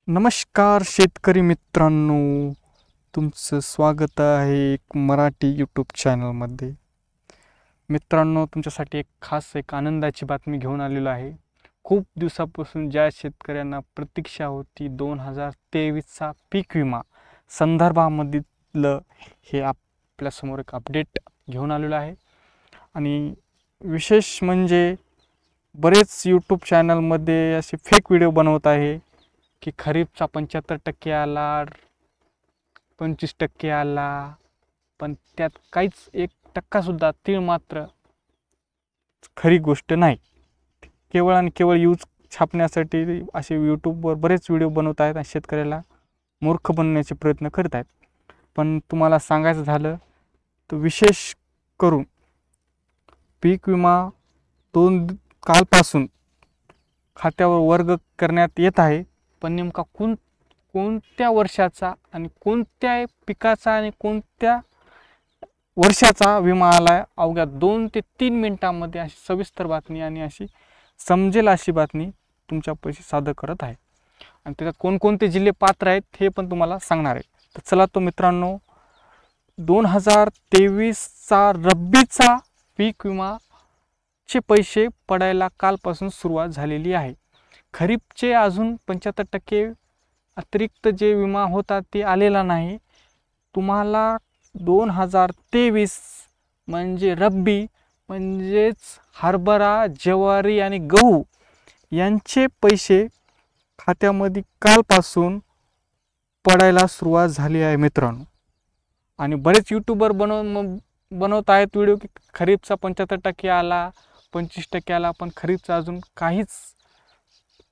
नमस्कार शेतकरी मित्रांनो, तुमचं स्वागत आहे एक मराठी यूट्यूब चॅनलमध्ये। मित्रांनो, तुमच्यासाठी एक आनंदाची बातमी घेऊन आलेलो आहे। खूप दिवसापासून ज्या शेतकऱ्यांना प्रतीक्षा होती 2023चा पीक विमा संदर्भामधलं हे आपल्यासमोर एक अपडेट घेऊन आलेलो आहे। आणि विशेष म्हणजे बरेच यूट्यूब चॅनलमध्ये असे फेक व्हिडिओ बनवत आहे की खरीपचा 75% आला, 25% आला, पण त्यात काहीच 1% सुद्धा तीळ मात्र खरी गोष्ट नाही। केवळ आणि केवळ यूज छापण्यासाठी असे यूट्यूबवर बरेच व्हिडिओ बनवत आहेत आणि शेतकऱ्याला मूर्ख बनवण्याचे प्रयत्न करत आहेत। पण तुम्हाला सांगायचं झालं तर विशेष करून पीक विमा कालपासून खात्यावर वर्ग करण्यात येत आहे। पण नेमका कोणत्या वर्षाचा आणि कोणत्या पिकाचा आणि कोणत्या वर्षाचा विमा आला, अवघ्या 2 ते 3 मिनिटांमध्ये अशी सविस्तर बातमी आणि अशी समजेल अशी बातमी तुमच्यापाशी सादर करत आहे। आणि त्याच्यात कोणकोणते जिल्हे पात्र आहेत हे पण तुम्हाला सांगणार आहे। तर चला तो मित्रांनो, 2023चा रब्बीचा पीक विमाचे पैसे पडायला कालपासून सुरुवात झालेली आहे। खरीपचे अजून 75% अतिरिक्त जे विमा होता ते आलेला नाही। तुम्हाला 2023 म्हणजे रब्बी म्हणजेच हरभरा, ज्वारी आणि गहू यांचे पैसे खात्यामध्ये कालपासून पडायला सुरुवात झाली आहे मित्रांनो। आणि बरेच यूट्यूबर बनवत आहेत व्हिडिओ की खरीपचा 75% आला, 25% आला, पण खरीपचा अजून काहीच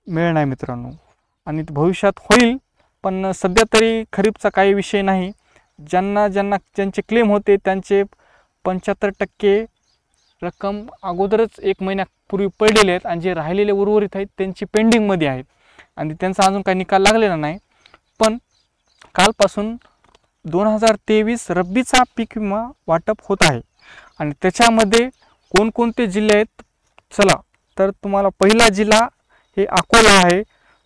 मेळ नाही मित्रांनो। आणि भविष्यात होईल, पण सध्या तरी खरीपचा काही विषय नाही। ज्यांचे क्लेम होते त्यांचे 75% रक्कम अगोदरच 1 महिन्यापूर्वी पडलेले आहेत आणि जे राहिलेले उर्वरित आहेत त्यांची पेंडिंगमध्ये आहेत आणि त्यांचा अजून काही निकाल लागलेला नाही। पण कालपासून 2023 रब्बीचा पीक विमा वाटप होत आहे। आणि त्याच्यामध्ये कोणकोणते जिल्हे आहेत चला तर तुम्हाला पहिला जिल्हा हे अकोला आहे,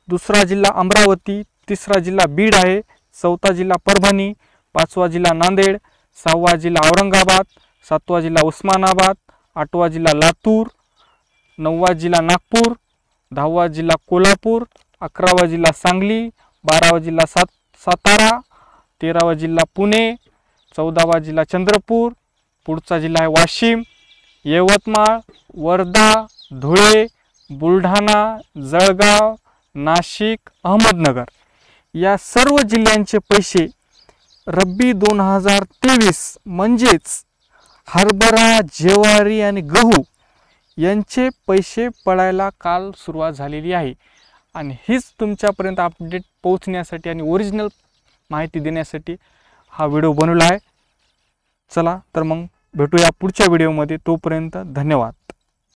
दुसरा जिल्हा अमरावती, तिसरा जिल्हा बीड आहे, चौथा जिल्हा परभणी, पाचवा जिल्हा नांदेड, सहावा जिल्हा औरंगाबाद, सातवा जिल्हा उस्मानाबाद, आठवा जिल्हा लातूर, नववा जिल्हा नागपूर, 10वा जिल्हा कोल्हापूर, 11वा जिल्हा सांगली, 12वा जिल्हा सातारा, 13वा जिल्हा पुणे, 14वा जिल्हा चंद्रपूर, पुढचा जिल्हा आहे वाशिम, यवतमाळ, वर्धा, धुळे, बुलढाणा, जळगाव, नाशिक, अहमदनगर या सर्व जिल्ह्यांचे पैसे रब्बी 2023 म्हणजेच हरभरा, ज्वारी आणि गहू यांचे पैसे पडायला काल सुरुवात झालेली आहे। आणि हीच तुमच्यापर्यंत अपडेट पोहोचण्यासाठी आणि ओरिजिनल माहिती देण्यासाठी हा व्हिडिओ बनवला आहे। चला तर मग भेटूया पुढच्या व्हिडिओमध्ये, तोपर्यंत धन्यवाद।